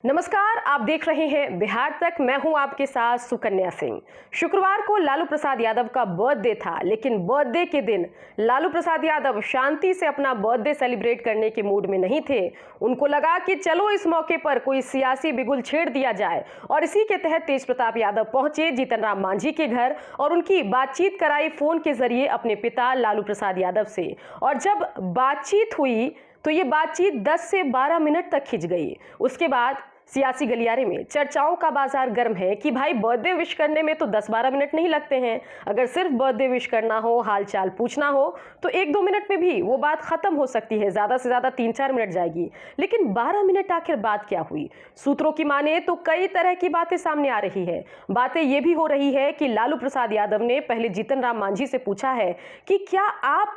नमस्कार, आप देख रहे हैं बिहार तक। मैं हूं आपके साथ सुकन्या सिंह। शुक्रवार को लालू प्रसाद यादव का बर्थडे था, लेकिन बर्थडे के दिन लालू प्रसाद यादव शांति से अपना बर्थडे सेलिब्रेट करने के मूड में नहीं थे। उनको लगा कि चलो इस मौके पर कोई सियासी बिगुल छेड़ दिया जाए और इसी के तहत तेज प्रताप यादव पहुंचे जीतन राम मांझी के घर और उनकी बातचीत कराई फोन के जरिए अपने पिता लालू प्रसाद यादव से। और जब बातचीत हुई तो ये बातचीत 10 से 12 मिनट तक खिंच गई। उसके बाद सियासी गलियारे में चर्चाओं का बाजार गर्म है कि भाई बर्थडे विश करने में तो 10-12 मिनट नहीं लगते हैं। अगर सिर्फ बर्थडे विश करना हो, हालचाल पूछना हो तो 1-2 मिनट में भी वो बात खत्म हो सकती है, ज्यादा से ज्यादा 3-4 मिनट जाएगी। लेकिन 12 मिनट आखिर बात क्या हुई? सूत्रों की माने तो कई तरह की बातें सामने आ रही है। बातें ये भी हो रही है कि लालू प्रसाद यादव ने पहले जीतन राम मांझी से पूछा है कि क्या आप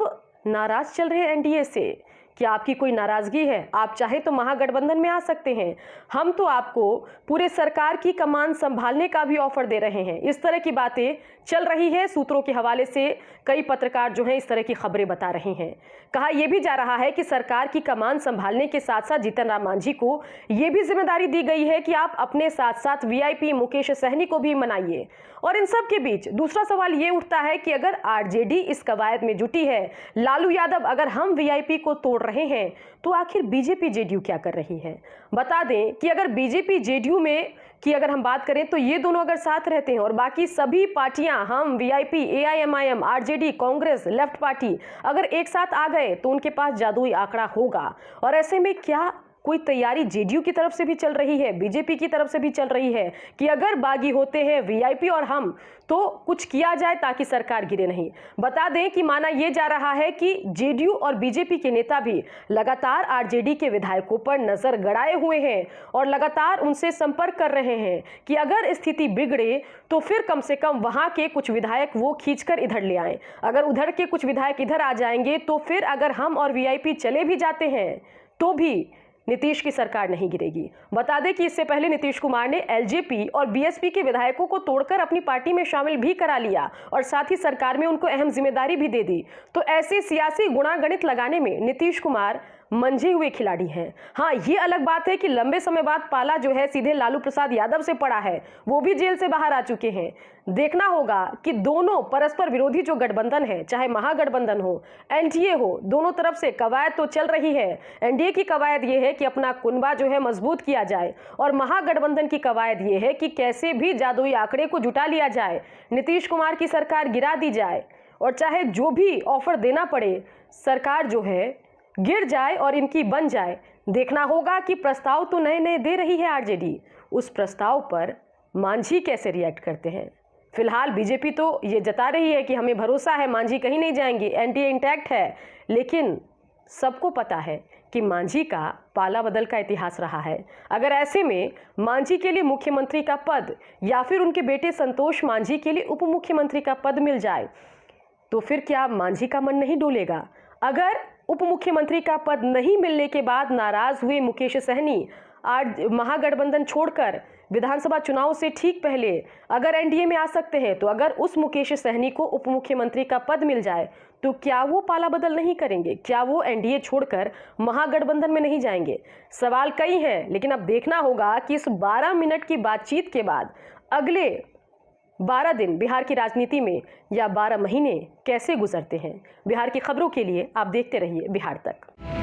नाराज चल रहे एनडीए से, क्या आपकी कोई नाराजगी है? आप चाहे तो महागठबंधन में आ सकते हैं, हम तो आपको पूरे सरकार की कमान संभालने का भी ऑफर दे रहे हैं। इस तरह की बातें चल रही है। सूत्रों के हवाले से कई पत्रकार जो हैं इस तरह की खबरें बता रहे हैं। कहा यह भी जा रहा है कि सरकार की कमान संभालने के साथ साथ जीतन राम मांझी को यह भी जिम्मेदारी दी गई है कि आप अपने साथ साथ वीआईपी मुकेश सहनी को भी मनाइए। और इन सब के बीच दूसरा सवाल यह उठता है कि अगर आरजेडी इस कवायद में जुटी है, लालू यादव अगर हम वीआईपी को तोड़ रहे हैं, तो आखिर बीजेपी जेडीयू क्या कर रही है? बता दें कि अगर बीजेपी जेडीयू में की अगर हम बात करें तो ये दोनों अगर साथ रहते हैं और बाकी सभी पार्टियां, हम VIP, AIMIM, RJD, Congress, left party अगर एक साथ आ गए तो उनके पास जादुई आंकड़ा होगा। और ऐसे में क्या कोई तैयारी जेडीयू की तरफ से भी चल रही है, बीजेपी की तरफ से भी चल रही है कि अगर बागी होते हैं वीआईपी और हम तो कुछ किया जाए ताकि सरकार गिरे नहीं? बता दें कि माना यह जा रहा है कि जेडीयू और बीजेपी के नेता भी लगातार आरजेडी के विधायकों पर नजर गड़ाए हुए हैं और लगातार उनसे संपर्क कर रहे हैं कि अगर स्थिति बिगड़े तो फिर कम से कम वहां के कुछ विधायक वो खींचकर इधर ले आए। अगर उधर के कुछ विधायक इधर आ जाएंगे तो फिर अगर हम और वीआईपी चले भी जाते हैं तो भी नीतीश की सरकार नहीं गिरेगी। बता दें कि इससे पहले नीतीश कुमार ने एलजेपी और बीएसपी के विधायकों को तोड़कर अपनी पार्टी में शामिल भी करा लिया और साथ ही सरकार में उनको अहम जिम्मेदारी भी दे दी। तो ऐसे सियासी गुणागणित लगाने में नीतीश कुमार मंझे हुए खिलाड़ी हैं। हाँ, ये अलग बात है कि लंबे समय बाद पाला जो है सीधे लालू प्रसाद यादव से पड़ा है, वो भी जेल से बाहर आ चुके हैं। देखना होगा कि दोनों परस्पर विरोधी जो गठबंधन है, चाहे महागठबंधन हो, एनडीए हो, दोनों तरफ से कवायद तो चल रही है। एनडीए की कवायद ये है कि अपना कुनबा जो है मजबूत किया जाए और महागठबंधन की कवायद ये है कि कैसे भी जादुई आंकड़े को जुटा लिया जाए, नीतीश कुमार की सरकार गिरा दी जाए और चाहे जो भी ऑफर देना पड़े, सरकार जो है गिर जाए और इनकी बन जाए। देखना होगा कि प्रस्ताव तो नए नए दे रही है आरजेडी, उस प्रस्ताव पर मांझी कैसे रिएक्ट करते हैं। फिलहाल बीजेपी तो ये जता रही है कि हमें भरोसा है मांझी कहीं नहीं जाएंगे, एनडीए इंटैक्ट है। लेकिन सबको पता है कि मांझी का पाला बदल का इतिहास रहा है। अगर ऐसे में मांझी के लिए मुख्यमंत्री का पद या फिर उनके बेटे संतोष मांझी के लिए उप मुख्यमंत्री का पद मिल जाए तो फिर क्या मांझी का मन नहीं डोलेगा? अगर उप मुख्यमंत्री का पद नहीं मिलने के बाद नाराज हुए मुकेश सहनी आज महागठबंधन छोड़कर विधानसभा चुनाव से ठीक पहले अगर एनडीए में आ सकते हैं, तो अगर उस मुकेश सहनी को उप मुख्यमंत्री का पद मिल जाए तो क्या वो पाला बदल नहीं करेंगे? क्या वो एनडीए छोड़कर महागठबंधन में नहीं जाएंगे? सवाल कई हैं, लेकिन अब देखना होगा कि इस 12 मिनट की बातचीत के बाद अगले 12 दिन बिहार की राजनीति में या 12 महीने कैसे गुजरते हैं। बिहार की खबरों के लिए आप देखते रहिए बिहार तक।